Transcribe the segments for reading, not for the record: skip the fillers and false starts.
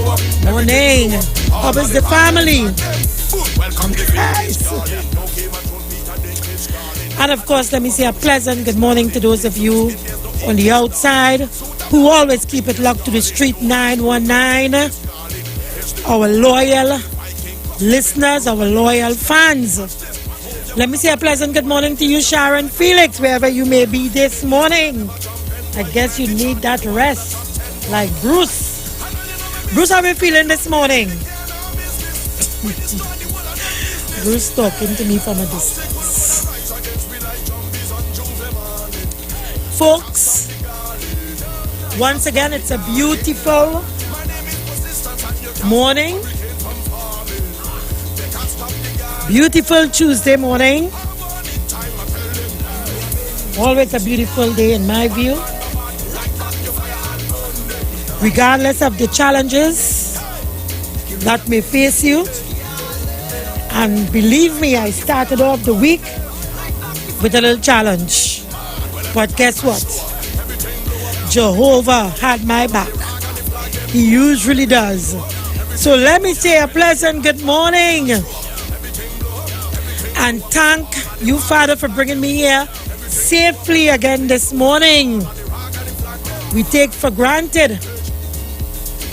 Morning. How is the family? Nice. And of course, let me say a pleasant good morning to those of you on the outside who always keep it locked to the street 919. Our loyal listeners, our loyal fans. Let me say a pleasant good morning to you, Sharon Felix, wherever you may be this morning. I guess you need that rest, like Bruce. Bruce, how are you feeling this morning? Bruce talking to me from a distance. Folks, once again, it's a beautiful morning. Beautiful Tuesday morning. Always a beautiful day in my view. Regardless of the challenges that may face you. And believe me, I started off the week with a little challenge. But guess what? Jehovah had my back. He usually does. So let me say a pleasant good morning. And thank you, Father, for bringing me here safely again this morning. We take for granted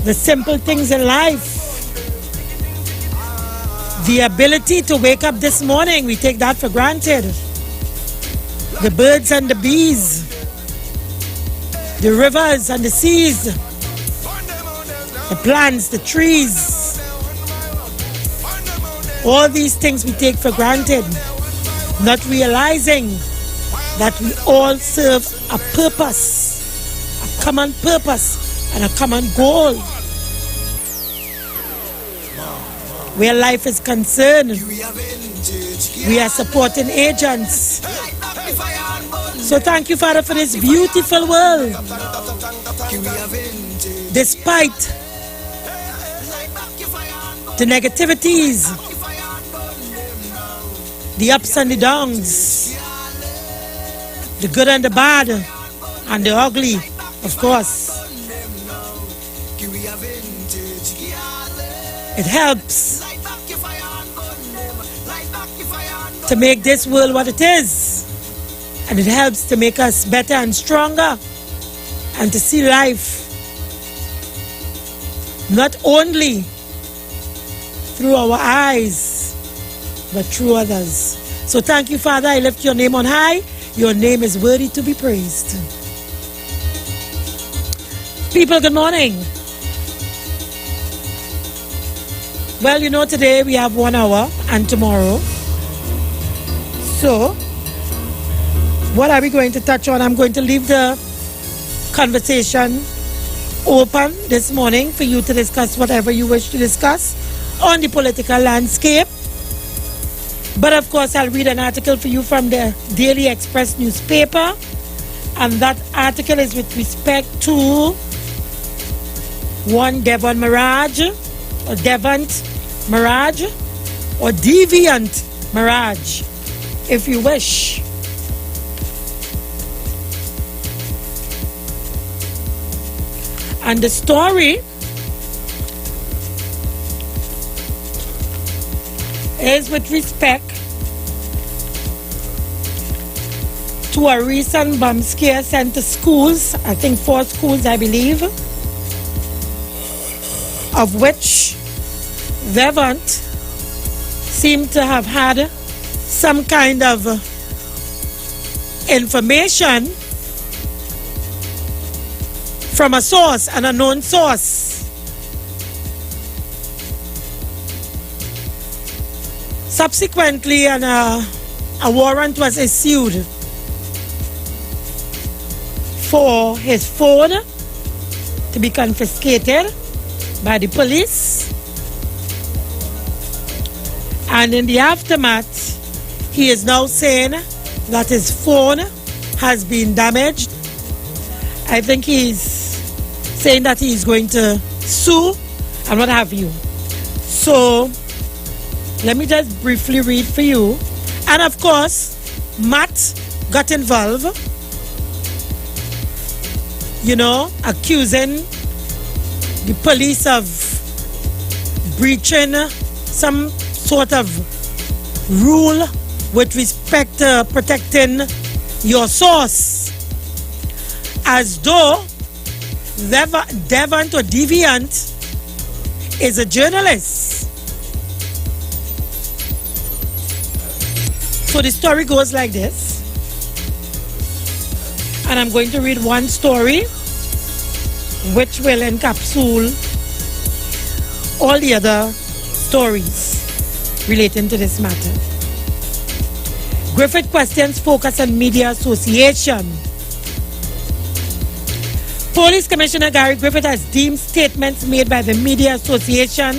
the simple things in life. The ability to wake up this morning, we take that for granted. The birds and the bees, the rivers and the seas, the plants, the trees, all these things we take for granted, not realizing that we all serve a purpose, a common purpose and a common goal. Where life is concerned, we are supporting agents. So thank you, Father, for this beautiful world. Despite the negativities, the ups and the downs, the good and the bad, and the ugly, of course. It helps to make this world what it is. And it helps to make us better and stronger and to see life not only through our eyes, but through others. So thank you, Father. I lift your name on high. Your name is worthy to be praised. People, good morning. Well, you know, today we have 1 hour and tomorrow. So, what are we going to touch on? I'm going to leave the conversation open this morning for you to discuss whatever you wish to discuss on the political landscape. But of course, I'll read an article for you from the Daily Express newspaper. And that article is with respect to one Devon Mirage, or Devant Mirage, or Deviant Mirage, if you wish. And the story is with respect to a recent bomb scare sent to schools, I think 4 schools, I believe, of which Devant seemed to have had some kind of information from a source, an unknown source. Subsequently, a warrant was issued for his phone to be confiscated by the police. And in the aftermath, he is now saying that his phone has been damaged. I think he's saying that he's going to sue and what have you. So, let me just briefly read for you. And of course, Matt got involved, accusing the police of breaching some sort of rule with respect to protecting your source, as though Devant or Deviant is a journalist. So the story goes like this, and I'm going to read one story which will encapsulate all the other stories relating to this matter. Griffith questions focus on Media Association. Police Commissioner Gary Griffith has deemed statements made by the Media Association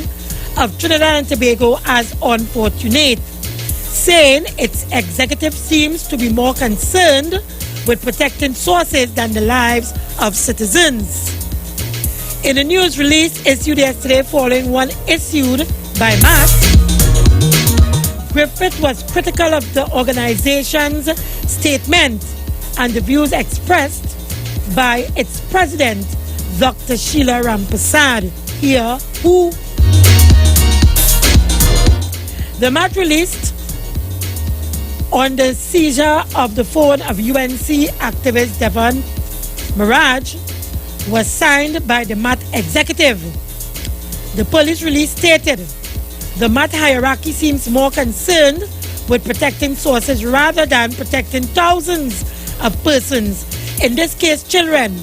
of Trinidad and Tobago as unfortunate, saying its executive seems to be more concerned with protecting sources than the lives of citizens. In a news release issued yesterday following one issued by MAT, Griffith was critical of the organization's statement and the views expressed by its president, Dr. Sheila Rampasad, here who the MAT released on the seizure of the phone of UNC activist Devon Mirage was signed by the MAT executive. The police release stated, the MAT hierarchy seems more concerned with protecting sources rather than protecting thousands of persons, in this case children,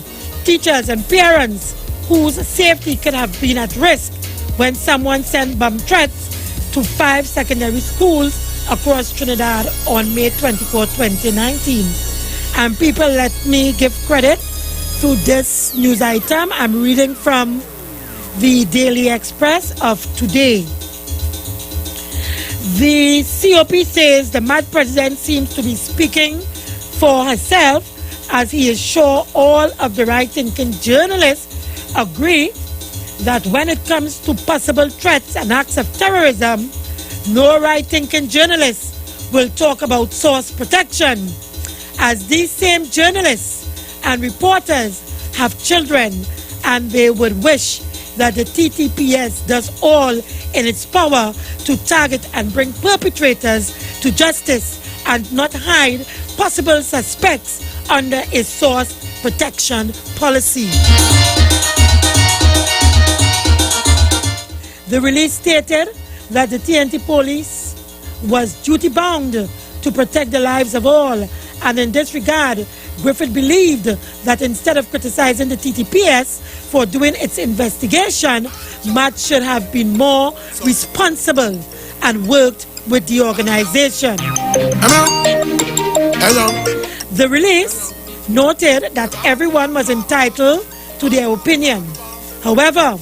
teachers and parents whose safety could have been at risk when someone sent bomb threats to 5 secondary schools across Trinidad on May 24, 2019. And people, let me give credit to this news item. I'm reading from the Daily Express of today. The COP says the MAT president seems to be speaking for herself, as he is sure all of the right-thinking journalists agree that when it comes to possible threats and acts of terrorism, no right-thinking journalists will talk about source protection, as these same journalists and reporters have children and they would wish that the TTPS does all in its power to target and bring perpetrators to justice and not hide possible suspects under a source protection policy. The release stated that the TNT police was duty-bound to protect the lives of all, and in this regard, Griffith believed that instead of criticizing the TTPS for doing its investigation, MAT should have been more responsible and worked with the organization. Hello. The release noted that everyone was entitled to their opinion. However,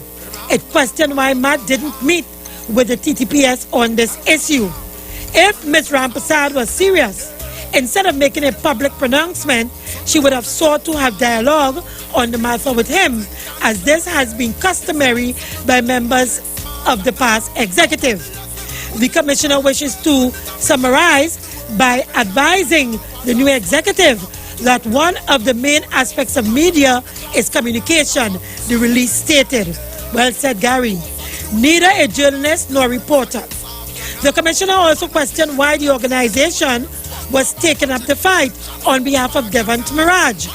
it questioned why MAT didn't meet with the TTPS on this issue. If Ms. Rampasad was serious, instead of making a public pronouncement, she would have sought to have dialogue on the matter with him, as this has been customary by members of the past executive. The commissioner wishes to summarize by advising the new executive that one of the main aspects of media is communication, the release stated. Well said, Gary. Neither a journalist nor a reporter. The commissioner also questioned why the organization was taking up the fight on behalf of Devon Mirage.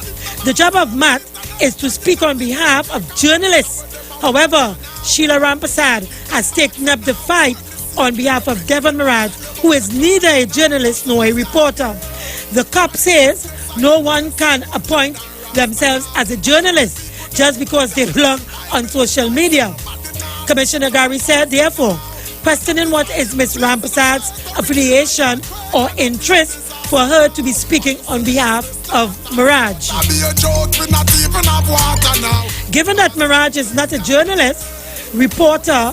The job of MAT is to speak on behalf of journalists. However, Sheila Rampasad has taken up the fight on behalf of Devon Mirage, who is neither a journalist nor a reporter. The COP says no one can appoint themselves as a journalist just because they blog on social media. Commissioner Gary said, therefore, questioning what is Ms. Rampasad's affiliation or interest for her to be speaking on behalf of Mirage. Given that Mirage is not a journalist, reporter,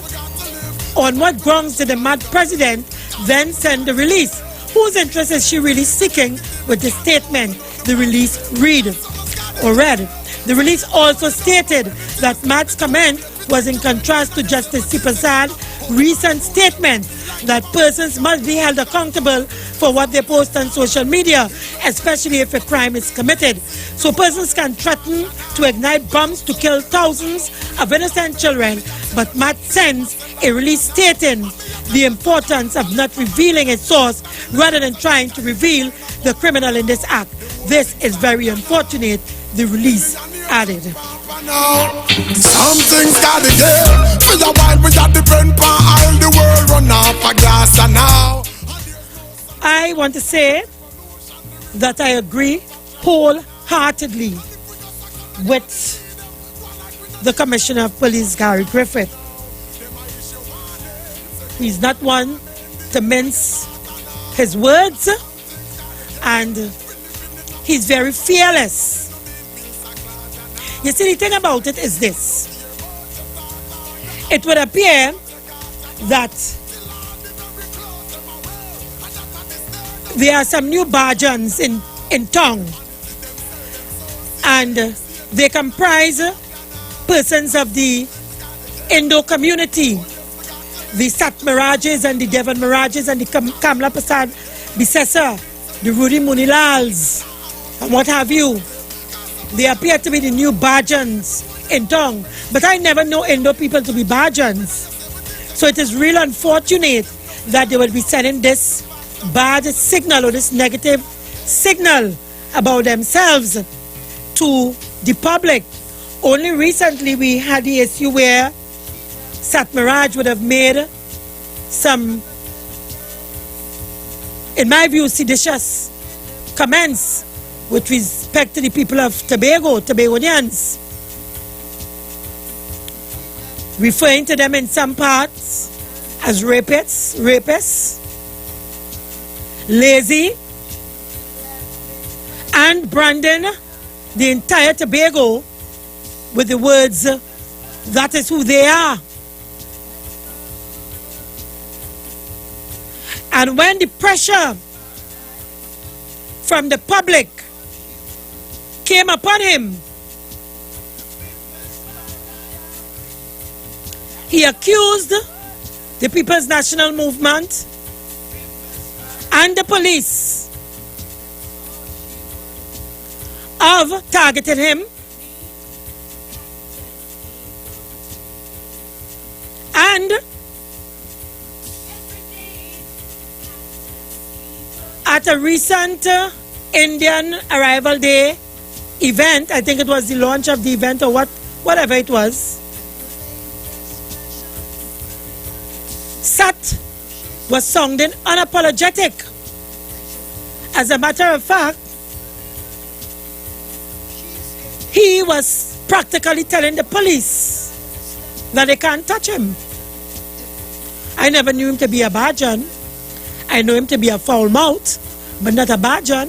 on what grounds did the MAT president then send the release? Whose interest is she really seeking with the statement the release read? The release also stated that MAT's comment was in contrast to Justice Sipasad's recent statement that persons must be held accountable for what they post on social media, especially if a crime is committed. So persons can threaten to ignite bombs to kill thousands of innocent children, but MAT sends a release stating the importance of not revealing a source rather than trying to reveal the criminal in this act. This is very unfortunate, the release added. Something's gotta give. For the while we got the pen pan, all the world run off a glass and now. I want to say that I agree wholeheartedly with the Commissioner of Police, Gary Griffith. He's not one to mince his words, and he's very fearless. You see, the thing about it is this. It would appear that there are some new Bajans in town, and they comprise persons of the Indo community, the Sat Mirages and the Devon Mirages and the Kamla Prasad Bisesa, the Rudy Munilals, and what have you. They appear to be the new Bajans in town, but I never know Indo people to be Bajans. So it is real unfortunate that they will be sending this bad signal or this negative signal about themselves to the public. Only recently we had the issue where Sat Miraj would have made some, in my view, seditious comments with respect to the people of Tobagonians, referring to them in some parts as rapists, lazy, and branding the entire Tobago with the words, that is who they are. And when the pressure from the public came upon him, he accused the People's National Movement and the police of targeting him and at a recent Indian Arrival Day event, I think it was the launch of the event or whatever it was, Sat was sounding unapologetic. As a matter of fact, he was practically telling the police that they can't touch him. I never knew him to be a Bajan. I know him to be a foul mouth, but not a Bajan.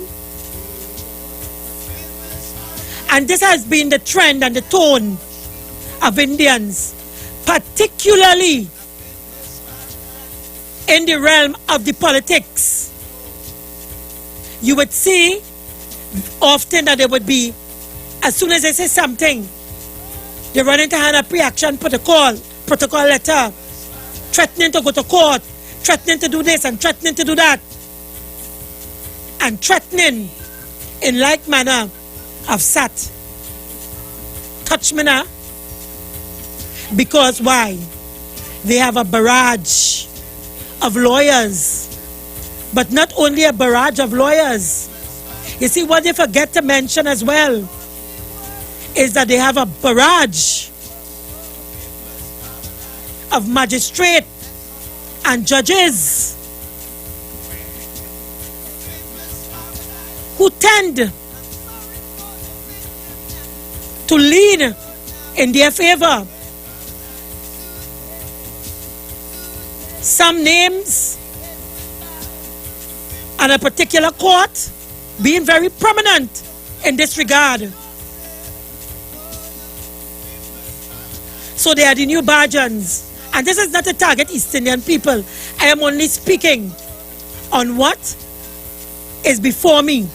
And this has been the trend and the tone of Indians, particularly in the realm of the politics. You would see often that there would be, as soon as they say something, they run into hand up reaction protocol letter, threatening to go to court, threatening to do this and threatening to do that, and threatening in like manner of Sat. Touch me now. Because why? They have a barrage of lawyers. But not only a barrage of lawyers. You see, what they forget to mention as well is that they have a barrage of magistrates and judges who tend to lean in their favor. Some names and a particular court being very prominent in this regard. So they are the new Bajans. And this is not to target East Indian people. I am only speaking on what is before me,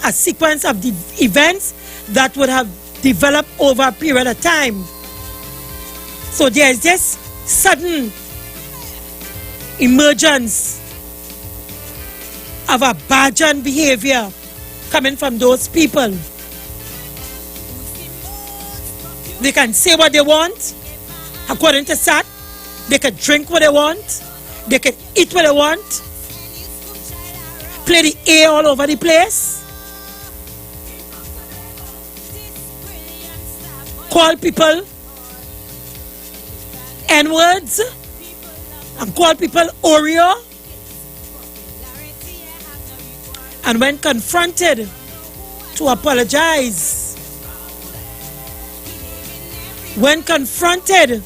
a sequence of the events that would have developed over a period of time. So there is this sudden emergence of a Bajan behavior coming from those people. They can say what they want, according to Sat. They could drink what they want. They could eat what they want. Play the A all over the place. Call people N-words. And call people Oreo. And when confronted, to apologize. When confronted,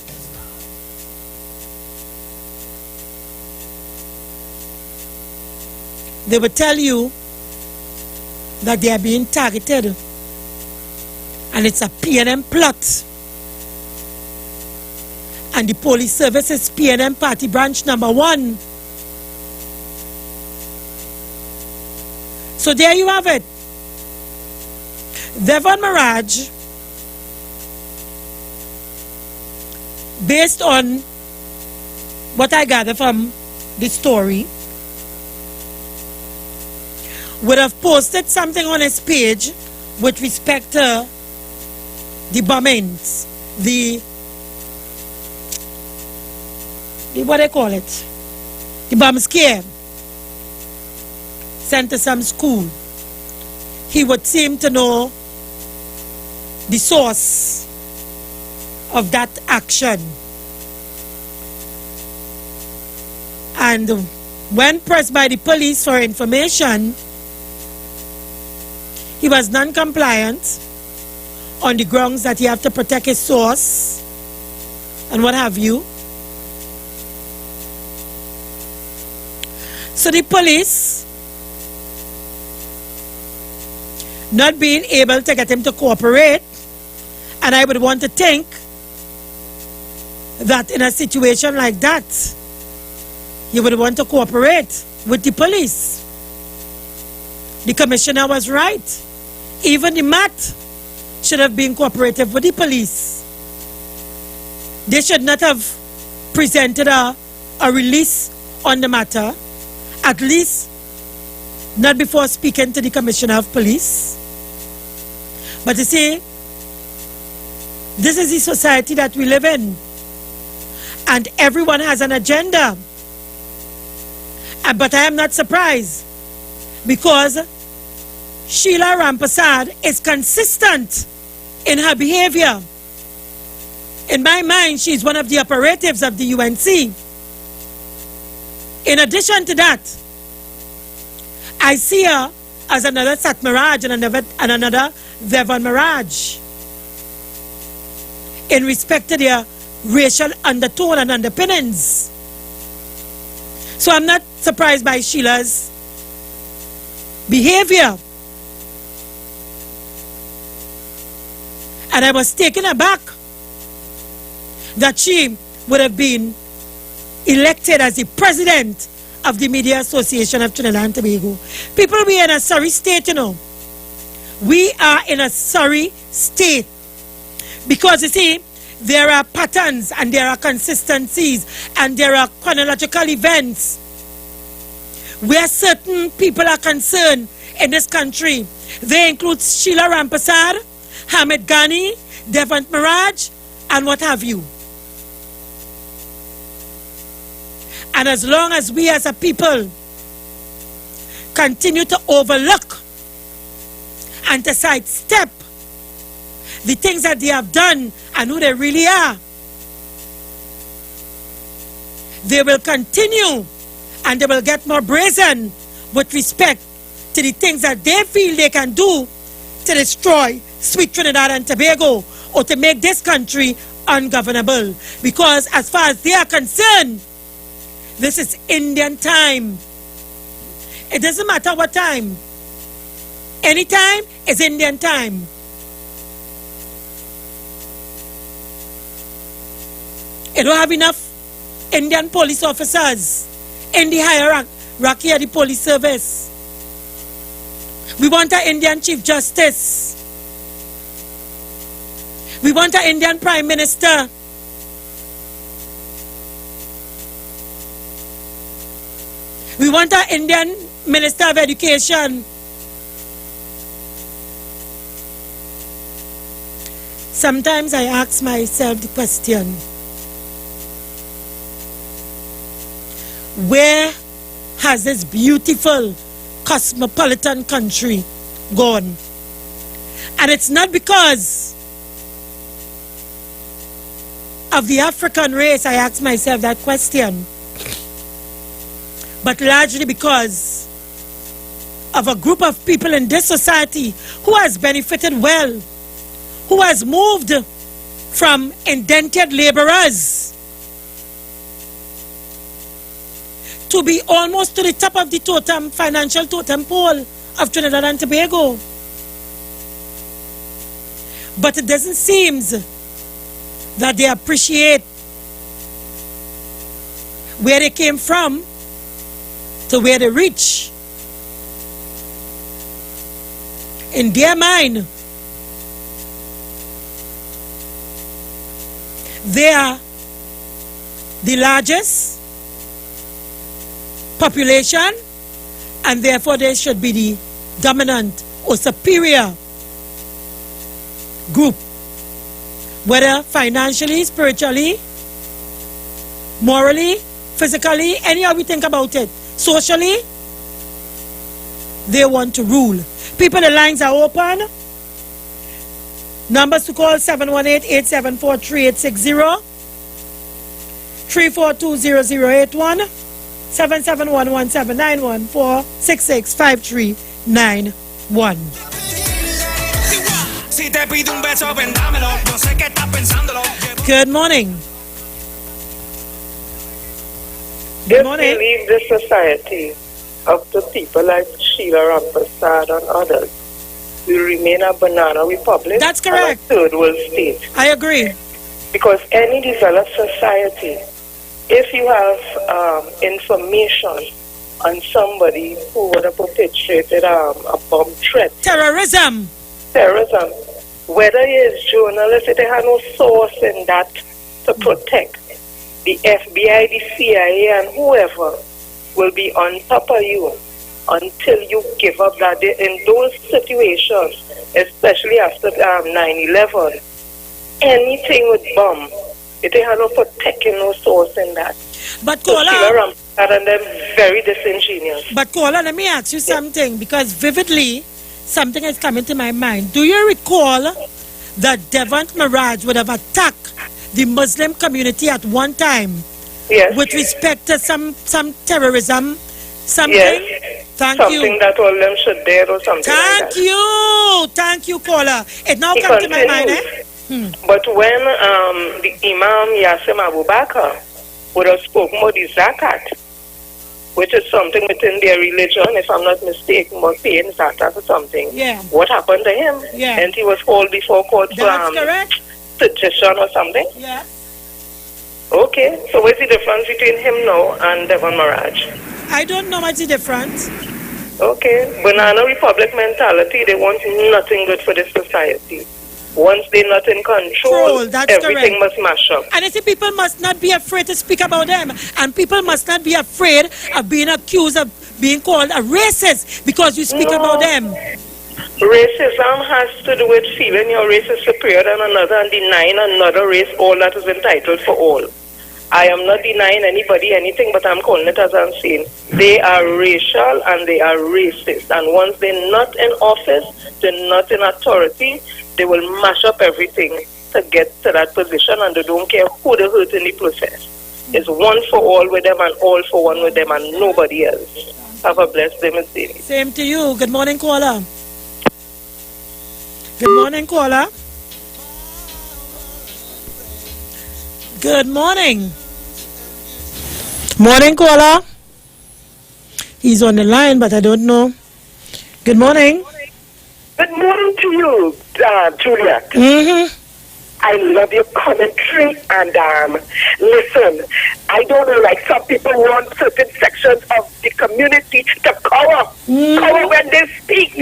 they will tell you that they are being targeted and it's a PNM plot. And the police service is PNM party branch number 1. So there you have it. Devon Maraj, based on what I gather from the story, would have posted something on his page with respect to the bombings, the what they call it, the bomb scare sent to some school. He would seem to know the source of that action. And when pressed by the police for information, he was non-compliant on the grounds that he had to protect his source and what have you. So the police, not being able to get him to cooperate, and I would want to think that in a situation like that, you would want to cooperate with the police. The commissioner was right. Even the MAT should have been cooperative with the police. They should not have presented a release on the matter, at least not before speaking to the commissioner of police. But you see, this is the society that we live in. And everyone has an agenda. But I am not surprised, because Sheila Rampasad is consistent in her behavior. In my mind, she's one of the operatives of the UNC. In addition to that, I see her as another Sat Miraj and another Devon Maraj in respect to their racial undertone and underpinnings. So I'm not surprised by Sheila's behavior. And I was taken aback that she would have been elected as the president of the Media Association of Trinidad and Tobago. People, we are in a sorry state, you know. We are in a sorry state. Because you see, there are patterns and there are consistencies and there are chronological events where certain people are concerned in this country. They include Sheila Rampasad, Hamid Ghani, Devon Maraj, and what have you. And as long as we as a people continue to overlook and to sidestep the things that they have done and who they really are, they will continue and they will get more brazen with respect to the things that they feel they can do to destroy sweet Trinidad and Tobago or to make this country ungovernable. Because as far as they are concerned, this is Indian time. It doesn't matter what time. Any time is Indian time. You don't have enough Indian police officers in the hierarchy of the police service. We want an Indian Chief Justice. We want an Indian Prime Minister. We want an Indian Minister of Education. Sometimes I ask myself the question, Where has this beautiful cosmopolitan country gone? And it's not because of the African race I ask myself that question, but largely because of a group of people in this society who has benefited well, who has moved from indented laborers to be almost to the top of the totem, financial totem pole of Trinidad and Tobago. But it doesn't seem that they appreciate where they came from to where they reach. In their mind, they are the largest population, and therefore they should be the dominant or superior group, whether financially, spiritually, morally, physically, anyhow we think about it. Socially, they want to rule. People, the lines are open. Numbers to call 718-874-3860, 342-0081, 771-1791-466-5391. Good morning. Good morning. Leave the society of the people like Sheila Rampasad and others will remain a banana republic. That's correct. And a third world state. I agree. Because any developed society, if you have information on somebody who would have perpetrated a bomb threat, terrorism, whether he is journalist, if they have no source in that to protect, the FBI, the CIA, and whoever will be on top of you until you give up that. In those situations, especially after 9/11, anything with bomb, if they have no protecting, no source in that. But Kola, and them very disingenuous. But Kola, let me ask you something, because vividly something is coming to my mind. Do you recall that Devon Mirage would have attacked the Muslim community at one time? Yes. With respect to some terrorism, something? Yes. Thank something you. Something that all them should dare or something Thank like that. Thank you, Kola. It now comes to my mind, But when the Imam Yassim Abu Bakr would have spoken about the zakat, which is something within their religion, if I'm not mistaken, about paying zakat or something. Yeah. What happened to him? Yeah. And he was called before court for sedition or something? Yeah. Okay, so what's the difference between him now and Devon Mirage? I don't know what's the difference. Okay, Banana Republic mentality, they want nothing good for the society. Once they're not in control, everything must mash up. And I think people must not be afraid to speak about them. And people must not be afraid of being accused of being called a racist because you speak about them. Racism has to do with feeling your race is superior than another and denying another race all that is entitled for all. I am not denying anybody anything, but I'm calling it as I'm saying. They are racial and they are racist. And once they're not in office, they're not in authority, they will mash up everything to get to that position, and they don't care who they hurt in the process. It's one for all with them and all for one with them and nobody else. Have a blessed day, Ms. Daly. Same to you. Good morning, caller. Good morning, caller. Good morning. Morning, caller. He's on the line, but I don't know. Good morning. Good morning to you, Juliet. I love your commentary, and listen, I don't know, like some people want certain sections of the community to cover when they speak.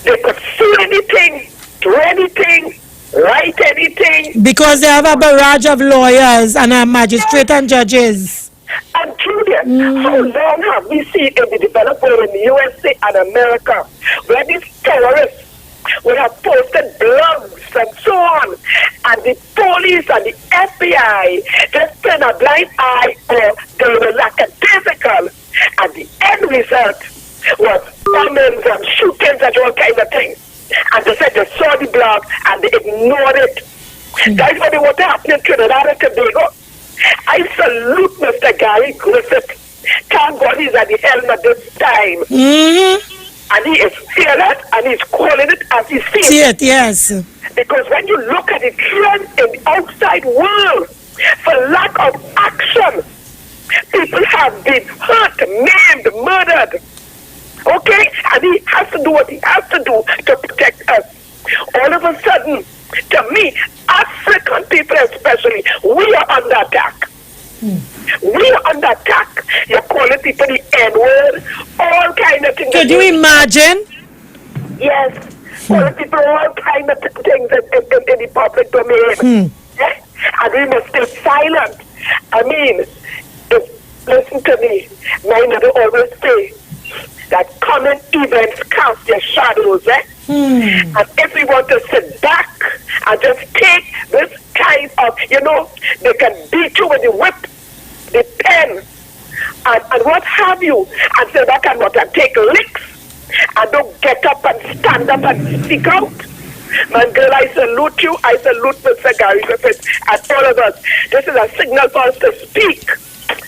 They could say anything, do anything, write anything. Because they have a barrage of lawyers and a magistrate and judges. And Juliet, how long have we seen in the developed world, in the USA and America, where these terrorists would have posted blogs and so on, and the police and the FBI just turn a blind eye, or they will lackadaisical result was bombings and shootings and all kind of things. And they said they saw the blog and they ignored it. That's what they want to happen in Trinidad and Tobago. I salute Mr. Gary Griffith. Thank God he's at the helm at this time. And he is fearless and he's calling it as he sees it. Yes. Because when you look at the trend in the outside world, for lack of action, people have been hurt, maimed, murdered. Okay? And he has to do what he has to do to protect us. All of a sudden, to me, African people especially, we are under attack. We are under attack. You're calling people the N-word, all kind of things. Could you imagine? Yes. Calling people all kind of things in the public domain. And we must stay silent. I mean, listen to me. My mother always say that common events cast their shadows. And if we want to sit back and just take this kind of, they can beat you with the whip, the pen, and what have you, and sit back and not and take licks, and don't get up and stand up and speak out. Man, girl, I salute you. I salute Mr. Gary Griffith and all of us. This is a signal for us to speak.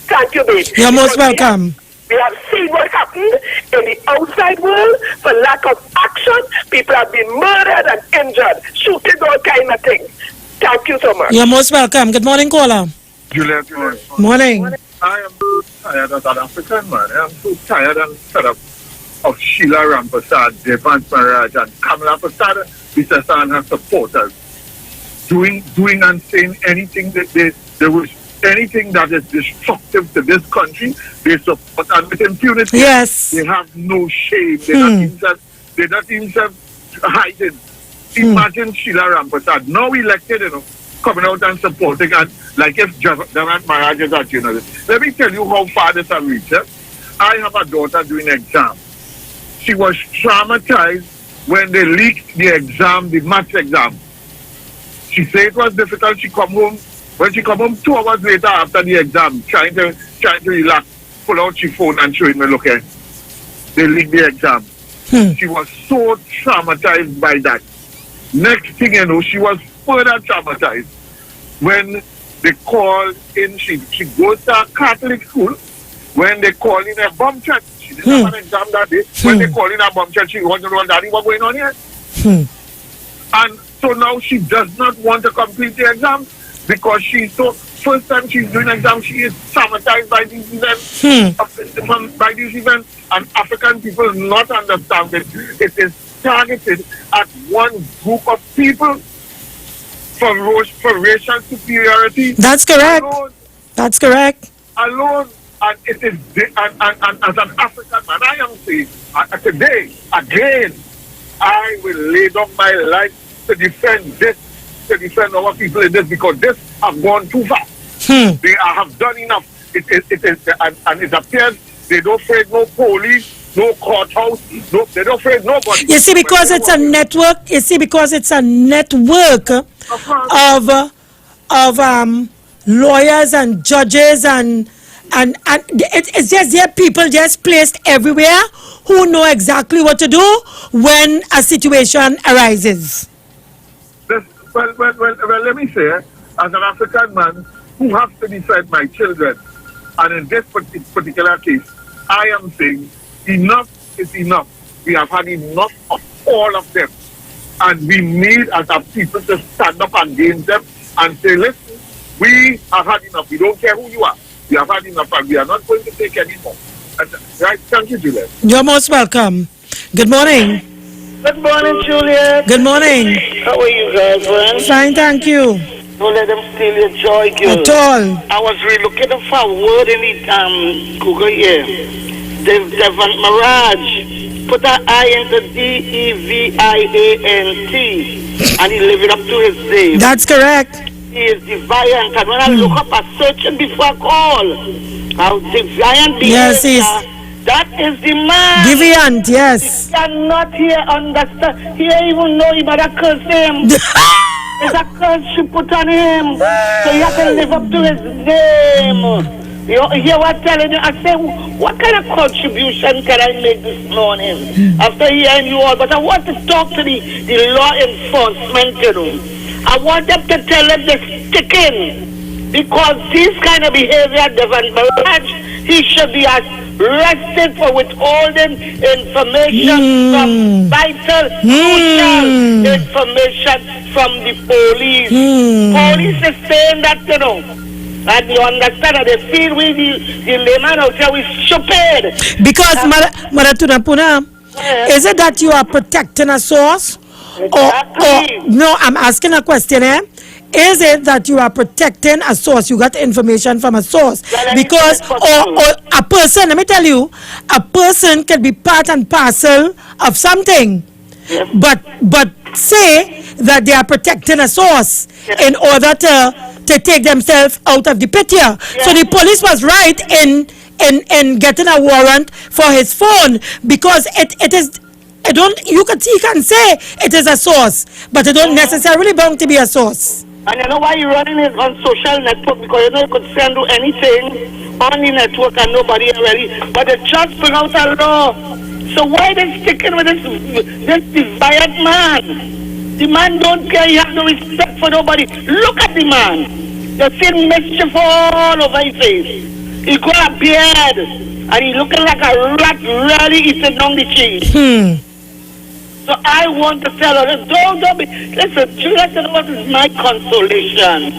Thank you, babe. You're most welcome. We have seen what happened in the outside world. For lack of action, people have been murdered and injured, shooting, all kind of things. Thank you so much. You're most welcome. Good morning, caller. Juliet, morning. I am so tired of that African man. I am so tired and fed up of Sheila Rampasad, Devant Maraj, and Kamala Prasad, Mr. and her supporters doing and saying anything that they wish. Anything that is destructive to this country, they support, and with impunity. Yes. They have no shame. They're not even hiding. Imagine Sheila Rampasad, now elected, coming out and supporting, and like if Devant Maraj is a journalist. Let me tell you how far this has reached. I have a daughter doing exam. She was traumatized when they leaked the exam, the maths exam. She said it was difficult. She come home. When she come home 2 hours later after the exam, trying to relax, pull out her phone and show me, look at, they leaked the exam. She was so traumatized by that. Next thing you know, she was further traumatized when they called in, she goes to a Catholic school, when they call in a bomb threat. She didn't have an exam that day. When they call in a bomb threat, she wondered what daddy was going on here. And so now she does not want to complete the exam. Because first time she's doing exam, she is traumatized by these events, and African people not understand it. It is targeted at one group of people for racial superiority. That's correct. Alone, That's correct. Alone, and it is, and as an African man, I am saying today again, I will lay down my life to defend this. To defend our people in this, because this have gone too far. They have done enough. It is, and it appears they don't afraid no police, no courthouse, they don't afraid nobody. You see, because it's a network. You see, because it's a network of lawyers and judges and it's just there people just placed everywhere who know exactly what to do when a situation arises. Well, let me say, as an African man who has to defend my children, and in this particular case, I am saying enough is enough. We have had enough of all of them. And we need, as a people, to stand up against them and say, listen, we have had enough. We don't care who you are. We have had enough, and we are not going to take any more. Right? Thank you, Juliet. You're most welcome. Good morning. Good morning, Juliet. Good morning. How are you guys, friend? Fine, thank you. Don't let them steal your joy, girl. At all. I was really looking for a word in the Google here. Devant Maraj. Put an I into Deviant, and he lived up to his name. That's correct. He is deviant, and when I look up, I search him before I call. How deviant behavior. Yes, he's... That is the man. Deviant, yes. He cannot hear, understand. He even know he better curse him. There's a curse she put on him. So he has to live up to his name. You hear what I'm telling you? I say, what kind of contribution can I make this morning after hearing you all? But I want to talk to the law enforcement, you know. I want them to tell them to stick in. Because this kind of behavior, Devon Barrage, he should be arrested for withholding information from vital, crucial information from the police. Police is saying that, you know. And you understand that they feel we, the layman out here, we stupid. Because, Mother Tunapuna, is it that you are protecting a source? Exactly. Or no, I'm asking a question, eh? Is it that you are protecting a source? You got information from a source? Because, or a person, let me tell you, a person can be part and parcel of something. Yes. But say that they are protecting a source in order to take themselves out of the pit here. So the police was right in getting a warrant for his phone, because it is, you can say it is a source, but it don't necessarily bound to be a source. And you know why you're running it on social network? Because you know you could send anything on the network and nobody already. But they just bring out a law. So why they sticking with this defiant man? The man don't care. He has no respect for nobody. Look at the man. You're seeing mischief all over his face. He got a beard and he looking like a rat really eating down the cheese. So I want to tell her, don't be, listen, Juliet, you know what is my consolation?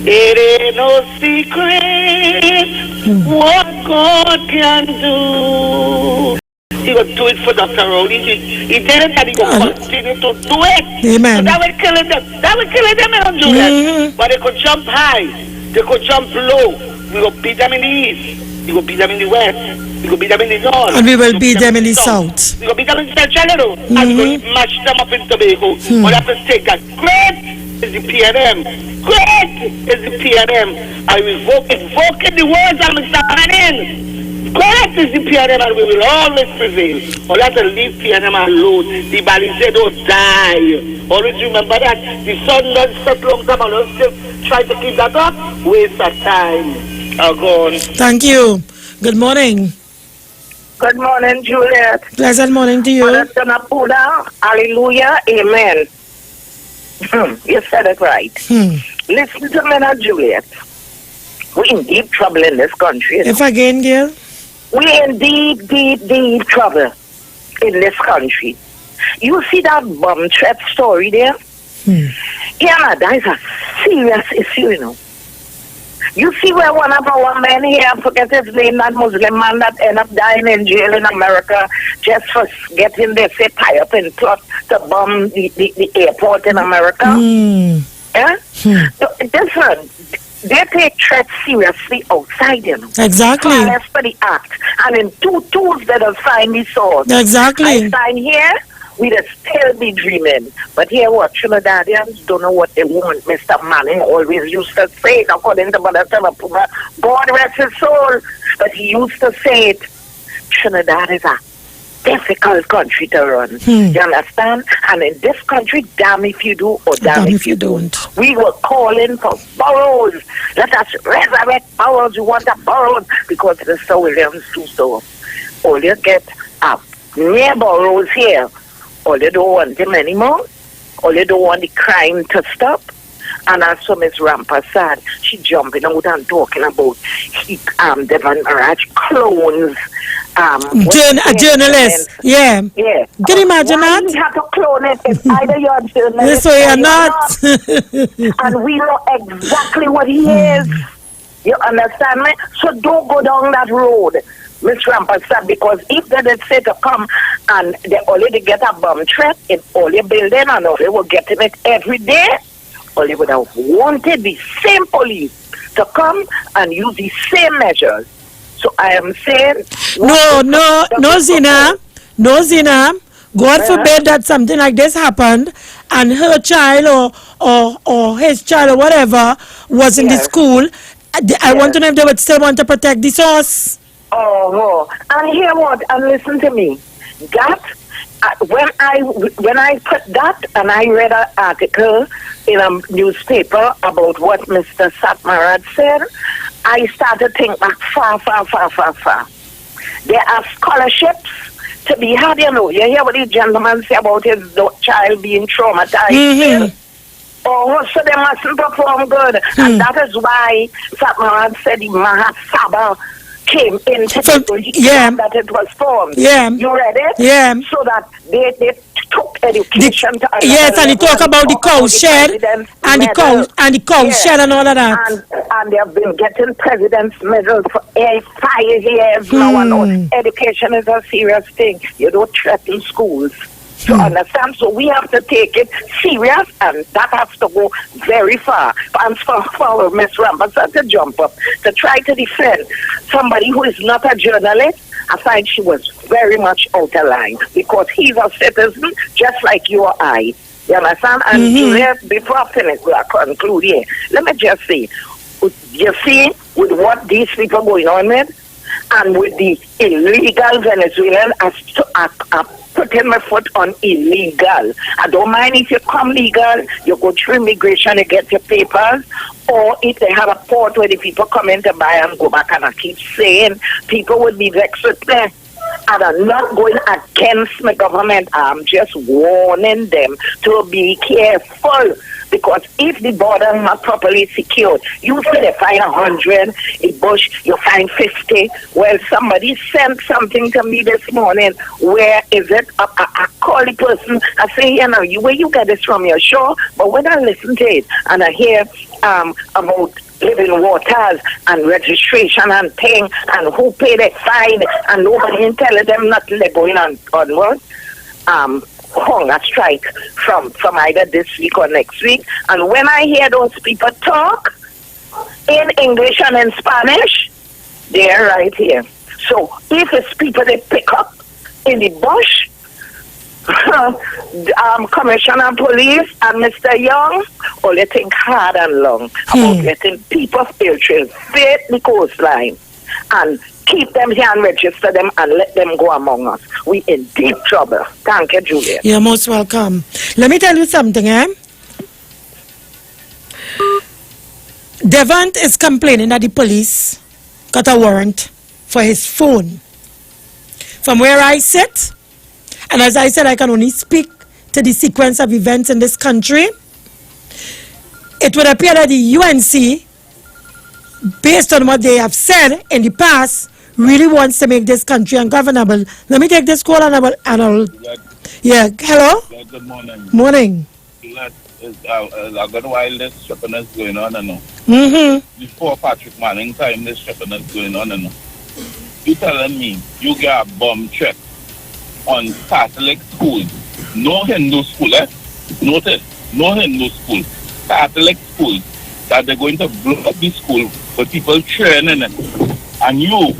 It ain't no secret what God can do. He will do it for Dr. Rowley. He did it and he will continue to do it. Amen. So that will kill them. That will kill them, you know, Juliet. But they could jump high. They could jump low. We will beat them in the east. We will beat them in the west. We will beat them in the north. And we will beat them in the south. We will beat them in Central, and we will mash them up in Tobago. But have to take that. Great is the PNM. Great is the PNM. I will invoke in the words of Mr. Hanin. Great is the PNM, and we will always prevail. But have to leave PNM alone. The Balize don't die. Always remember that. The sun doesn't set long time, and still try to keep that up. Waste of time. Gone. Thank you. Good morning. Good morning, Juliet. Pleasant morning to you. Hallelujah. Amen. You said it right. Listen to me now, Juliet. We're in deep trouble in this country. If again, girl? We're in deep trouble in this country. You see that bomb threat story there? Yeah, that is a serious issue, you know. You see where one of our men here, I forget his name, that Muslim man that ended up dying in jail in America just for getting, they say, tie up and plot to bomb the airport in America. Yeah? So, listen, they take threats seriously outside, you know. Exactly. As for the act. And in 2 tools that will find the source. Exactly. I sign here, we'd still be dreaming. But here what Trinidadians don't know what they want. Mr. Manning always used to say it, according to Mother Tunapuna, God rest his soul. But he used to say it, Trinidad is a difficult country to run. You understand? And in this country, damn if you do or damn if you don't. We were calling for boroughs. Let us resurrect boroughs. We want a boroughs because Mr. Williams too so. All you get are near boroughs here. All you don't want them anymore. All you don't want the crime to stop. And also Ms. Rampasad, she jumping out and talking about Devon Maraj clones. A journalist. Yeah. Yeah. Can you imagine Why that? you have to clone it? It's either you're a journalist Yes, or you're not. And we know exactly what he is. You understand me? So don't go down that road, Ms. Rampasad, because if they did say to come and they already get a bomb threat in all your building and all they were getting it every day, or they would have wanted the same police to come and use the same measures. So I am saying... No, Zina. God forbid that something like this happened and her child or his child or whatever was in the school. I want to know if they would still want to protect the source. Oh, and hear what? And listen to me. That... when I put that and I read an article in a newspaper about what Mr. Satmarad said, I started to think back far. There are scholarships to be had, you know. You hear what the gentleman say about his child being traumatized? Oh, so they mustn't perform good. And that is why Satmaran said the Mahasabha came into that it was formed. Yeah. You read it? Yeah. So that they took education to another yes, and he level talk about the cow shed and the cow shed and all of that. And they have been getting president's medal for 5 years now. And education is a serious thing. You don't threaten schools. To understand, so we have to take it serious, and that has to go very far. And for Ms. Rampersad to jump up to try to defend somebody who is not a journalist, I find she was very much out of line, because he's a citizen just like you or I. You understand? And Juliet, before I finish, I conclude here. Let me just say, you see, with what these people going on with, and with the illegal Venezuelan, I putting my foot on illegal. I don't mind if you come legal, you go through immigration, you get your papers, or if they have a port where the people come in to buy and go back, and I keep saying people would be vexed with me. And I'm not going against my government. I'm just warning them to be careful. Because if the border is not properly secured, you see they find 100, in Bush, you find 50. Well, somebody sent something to me this morning. Where is it? I call the person. I say, you know, where you get this from? Your show? But when I listen to it and I hear about living waters and registration and thing and who paid the fine and nobody in telling them nothing, they're going on what? Hunger strike from either this week or next week. And when I hear those people talk in English and in Spanish, they're right here. So if it's people they pick up in the bush, Commissioner of Police and Mr. Young, only think hard and long about letting people filtrate the coastline and keep them here and register them and let them go among us. We in deep trouble. Thank you, Julia. You're most welcome. Let me tell you something, Devant is complaining that the police got a warrant for his phone. From where I sit, and as I said, I can only speak to the sequence of events in this country, it would appear that the UNC, based on what they have said in the past, really wants to make this country ungovernable. Let me take this call and I'll yeah, hello? Good morning. Morning. I've got a while this stripping is going on, you know. Before Patrick Manning time, this stripping is going on, you know. You telling me you get a bomb check on Catholic schools, no Hindu school, Notice, no Hindu school, Catholic schools, that they're going to blow up the school for people training it. And you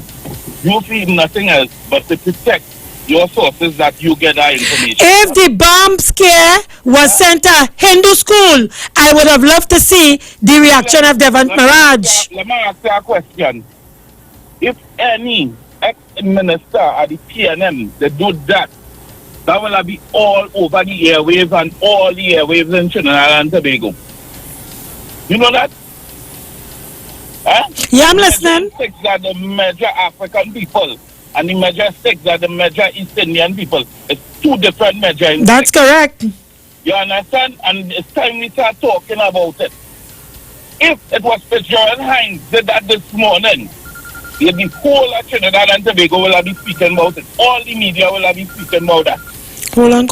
feel nothing else but to protect your sources that you get that information. If the bomb scare was sent to Hindu school, I would have loved to see the reaction of Devant Maraj. Let me ask you a question. If any ex-minister at the PNM, they do that will be all over the airwaves and all the airwaves in Trinidad and Tobago. You know that? Huh? Yeah, I'm listening. The Six are the major African people, and the major Six are the major East Indian people. It's two different major. That's correct. You understand? And it's time we start talking about it. If it was Fitzgerald Hines did that this morning, the whole of Trinidad and Tobago will be speaking about it. All the media will be speaking about that. Hold on.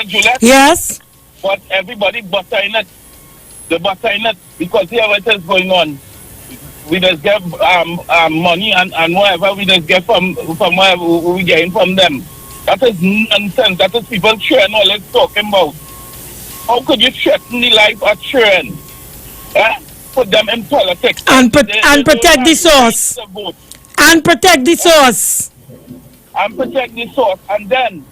Juliet? Yes? But everybody buttering it. They're buttering it because here what is going on. We just get money and whatever we just get from wherever we getting from them. That is nonsense. That is people children all it's talking about. How could you threaten the life of children? Put them in politics. And protect the source. And protect the source. And protect the source. And then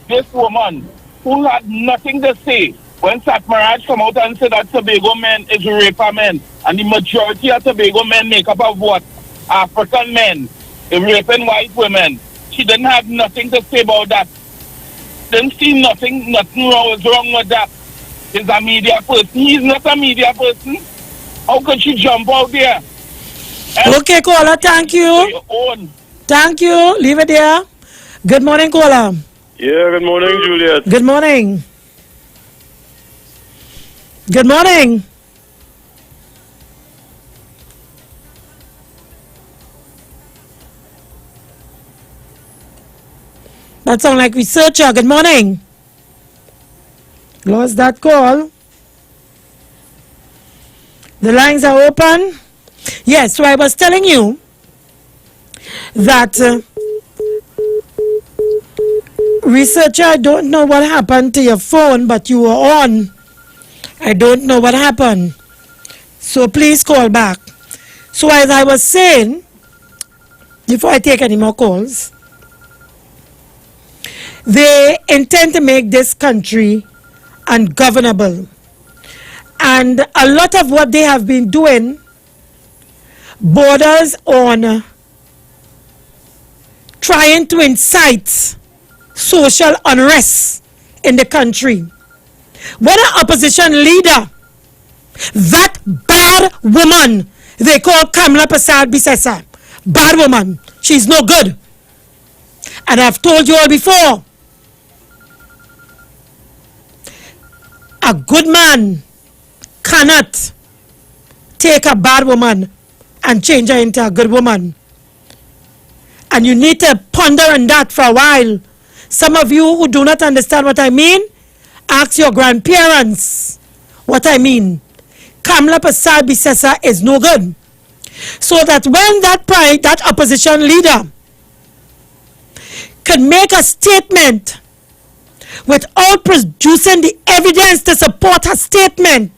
this woman who had nothing to say when Satmaraj come out and said that Tobago men is raper men, and the majority of Tobago men make up of what? African men, raping white women. She didn't have nothing to say about that. Didn't see nothing was wrong with that. He's a media person. He's not a media person. How could she jump out there Okay, caller, thank you. Your own. Thank you. Leave it there. Good morning, caller. Yeah, good morning, Juliet. Good morning. Good morning. That sound like researcher. Good morning. Lost that call. The lines are open. Yes, so I was telling you that researcher, I don't know what happened to your phone, but you were on. I don't know what happened. So please call back. So as I was saying, before I take any more calls, they intend to make this country ungovernable. And a lot of what they have been doing borders on trying to incite social unrest in the country. When an opposition leader, that bad woman they call Kamla Prasad Bisesa, bad woman, she's no good. And I've told you all before, a good man cannot take a bad woman and change her into a good woman. And you need to ponder on that for a while. Some of you who do not understand what I mean, ask your grandparents what I mean. Kamla Prasad Bisesa is no good. So that when that opposition leader can make a statement without producing the evidence to support her statement,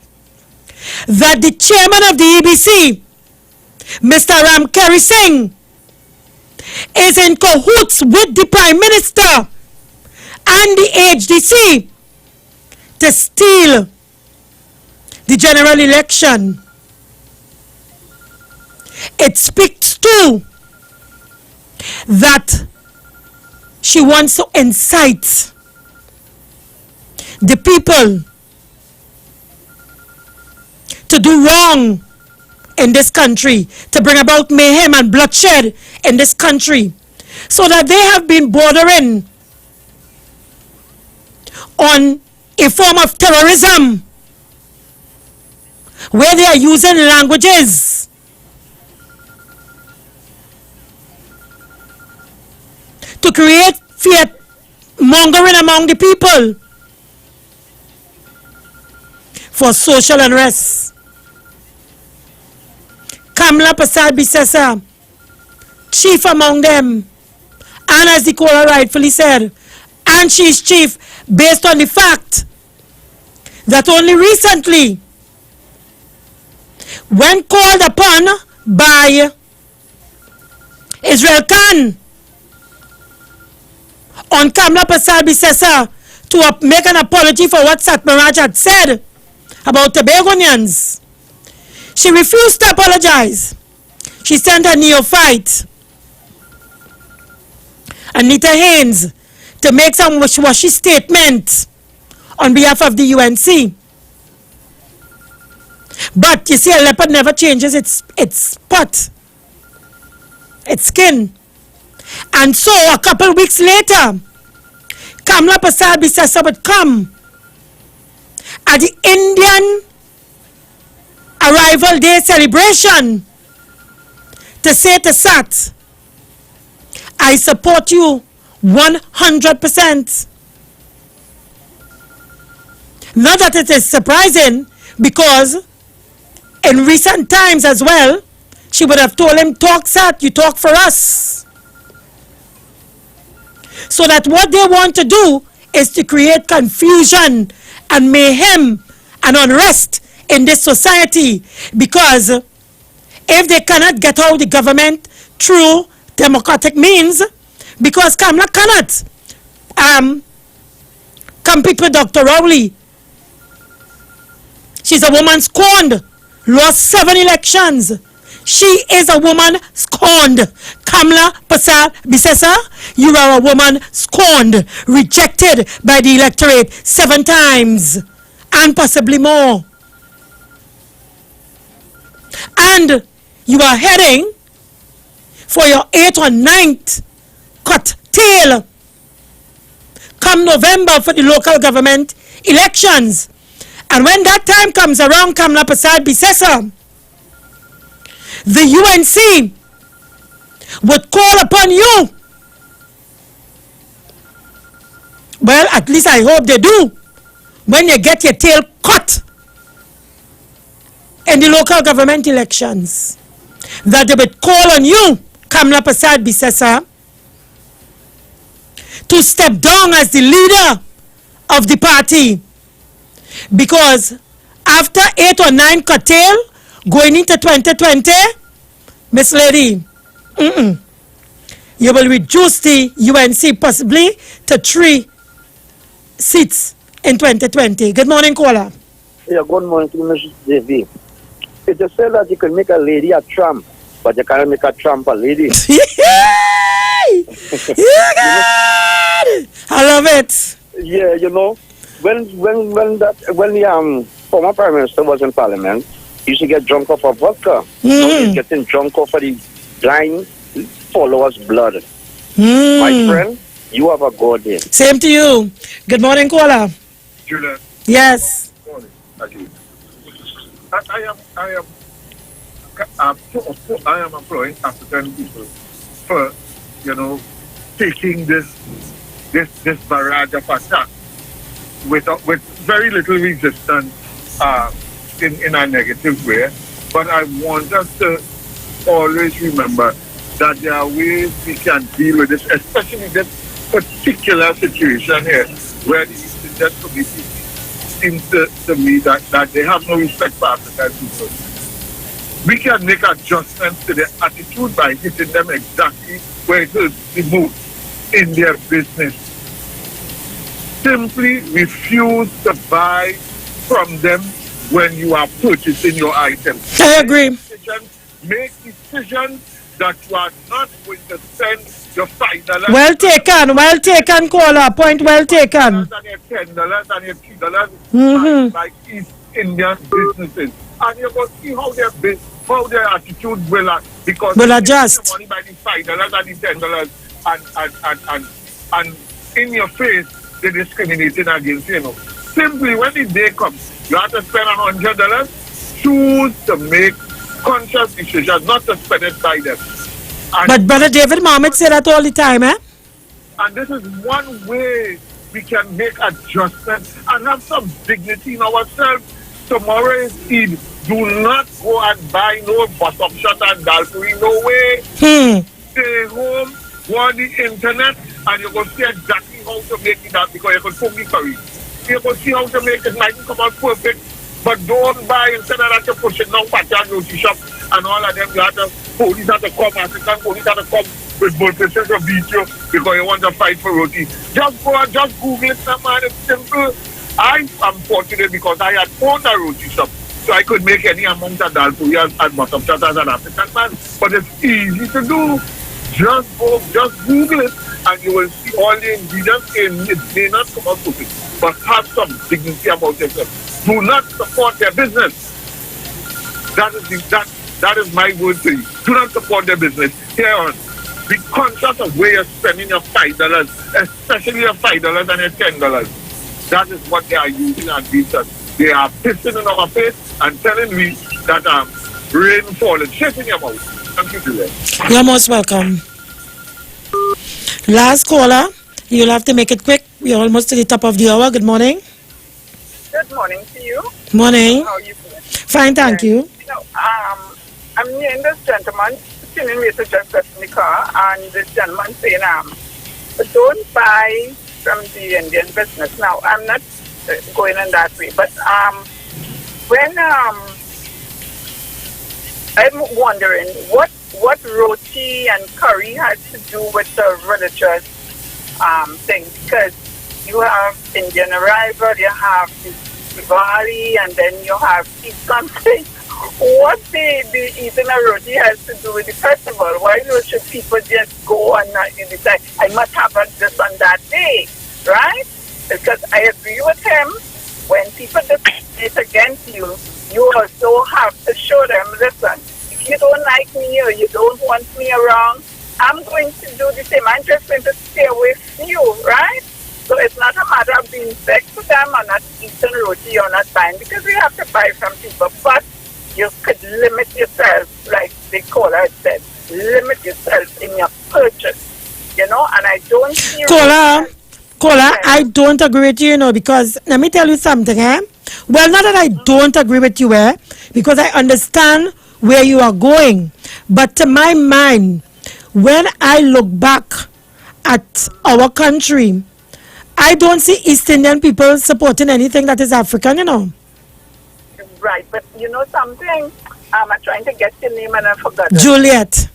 that the chairman of the EBC, Mr. Ramkari Singh, is in cahoots with the Prime Minister and the HDC to steal the general election. It speaks to that she wants to incite the people to do wrong in this country, to bring about mayhem and bloodshed in this country, so that they have been bordering on a form of terrorism where they are using languages to create fear mongering among the people for social unrest. Kamla Prasad Bisesa, chief among them, and as the caller rightfully said, and she's chief based on the fact that only recently, when called upon by Israel Khan on Kamla Prasad Bisesa to make an apology for what Satmaraj had said about Tobagonians, she refused to apologize. She sent a neophyte, Anita Haynes, to make some wishy-washy statement on behalf of the UNC. But you see, a leopard never changes its spot, its skin. And so a couple weeks later, Kamla Prasad Bisesa would come at the Indian Arrival Day celebration to say to Sat, I support you 100%. Not that it is surprising, because in recent times as well, she would have told him, talk Sat, you talk for us. So that what they want to do is to create confusion and mayhem and unrest in this society, because if they cannot get out the government through democratic means, because Kamla cannot compete with Dr. Rowley. She's a woman scorned, lost 7 elections. She is a woman scorned. Kamla Prasad Bisesa, you are a woman scorned, rejected by the electorate 7 times, and possibly more. And you are heading for your 8th or 9th cut tail come November for the local government elections. And when that time comes around, Kamla Prasad Bisesa, the UNC would call upon you. Well, at least I hope they do. When you get your tail cut in the local government elections, that they would call on you, Kamla Prasad Bisesa, to step down as the leader of the party. Because after 8 or 9 curtail, going into 2020, Miss Lady, you will reduce the UNC possibly to 3 seats in 2020. Good morning, caller. Yeah, good morning to Mrs. JV. It is said that you can make a lady a Trump, but you can't make a Trump a lady. I love it. Yeah, you know, when the former Prime Minister was in Parliament, he used to get drunk off of vodka. Now he's getting drunk off of the blind followers' blood. My friend, you have a good day. Same to you. Good morning, caller. Juliet. Yes. Good morning. Again. I am employing African people for, taking this barrage of attack with very little resistance in a negative way. But I want us to always remember that there are ways we can deal with this, especially this particular situation here, where the East Indian community seems to me that they have no respect for African people. We can make adjustments to their attitude by hitting them exactly where it is the most in their business. Simply refuse to buy from them when you are purchasing your items. I agree. Make decisions that you are not going to spend your $5. Well taken, caller. Point well taken. And your $10 and your $3 like East Indian businesses. And you're going to see how their attitude will adjust. Money by the $5 and the $10 and in your face they're discriminating against you. Simply when the day comes, you have to spend $100. Choose to make conscious decisions, not to spend it by them. And but Brother David Mohammed say that all the time, eh? And this is one way we can make adjustments and have some dignity in ourselves. Tomorrow is Eid. Do not go and buy no bottom shot and dalpuri. No way. Stay home, go on the internet, and you're going to see exactly how to make it up because you can cook the curry. You're going to see how to make it might come out perfect. But don't buy instead of that you push it now back to roti shop and all of them. You have to police have to come, African police have to come with bullfishes to beat you because you want to fight for roti. Just go and just Google it, man. It's simple. I am fortunate because I had owned a roti shop, so I could make any amount of dalpuri and bottom shot as an African man. But it's easy to do. Just Google it, and you will see all the ingredients in it. May not come out cooking, but have some dignity about yourself. Do not support their business. That is my word to you. Do not support their business. Here on, be conscious of where you're spending your $5, especially your $5 and your $10. That is what they are using against us. They are pissing in our face and telling me that rain falling, shit in your mouth. Thank you, Juliet. You're most welcome. Last caller, you'll have to make it quick. We're almost to the top of the hour. Good morning. Good morning to you. Morning. How are you doing? Fine, thank you. I'm hearing this gentleman sitting me to just get in the car, and this gentleman saying, don't buy from the Indian business. Now, I'm not going in that way, but when I'm wondering what roti and curry has to do with the religious thing, because you have Indian arrival, you have Diwali, and then you have something. What the eating a roti has to do with the festival? Why should people just go and decide, I must have this on that day, right? Because I agree with him, when people discriminate against you, you also have to show them, listen, if you don't don't like me or you don't want me around, I'm going to do the same. I'm just going to stay away from you, right? So it's not a matter of being vexed with them or not eating roti or not buying, because we have to buy from people. But you could limit yourself, like the caller said, limit yourself in your purchase, you know, and I don't see... Caller, I don't agree with you, because let me tell you something, Well, not that I don't agree with you, because I understand where you are going. But to my mind, when I look back at our country, I don't see East Indian people supporting anything that is African, Right, but you know something? I'm trying to get your name and I forgot. Juliet.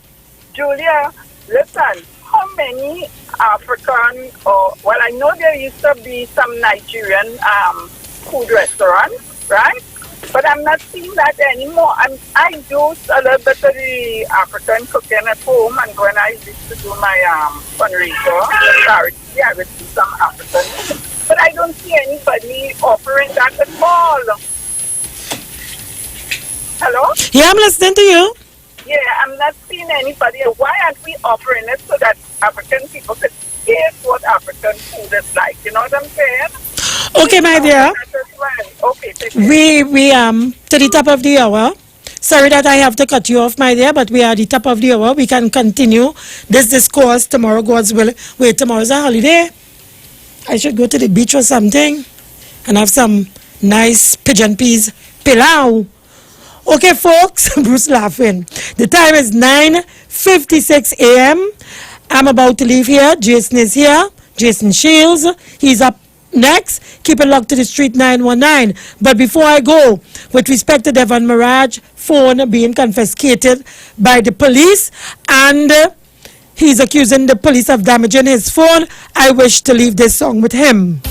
Julia, listen, how many African, well, I know there used to be some Nigerian food restaurants, right? But I'm not seeing that anymore. I do a little bit of the African cooking at home, and when I used to do my fundraiser, charity, I would do some African. But I don't see anybody offering that at all. Hello? Yeah, I'm listening to you. Yeah, I'm not seeing anybody. Why aren't we offering it so that African people could taste what African food is like? You know what I'm saying? Okay, my dear. Okay, take care. We to the top of the hour. Sorry that I have to cut you off, my dear, but we are at the top of the hour. We can continue this discourse tomorrow, God's will. Wait, tomorrow's a holiday. I should go to the beach or something and have some nice pigeon peas pilau. Okay, folks, Bruce laughing. The time is 9:56 a.m. I'm about to leave here. Jason is here. Jason Shields. He's up next. Keep it locked to the street 919. But before I go, with respect to Devon Mirage phone being confiscated by the police, and he's accusing the police of damaging his phone, I wish to leave this song with him.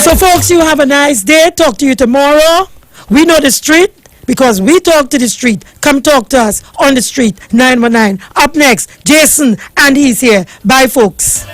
So folks, you have a nice day. Talk to you tomorrow. We know the street because we talk to the street. Come talk to us on the street 919. Up next, Jason, and he's here. Bye folks.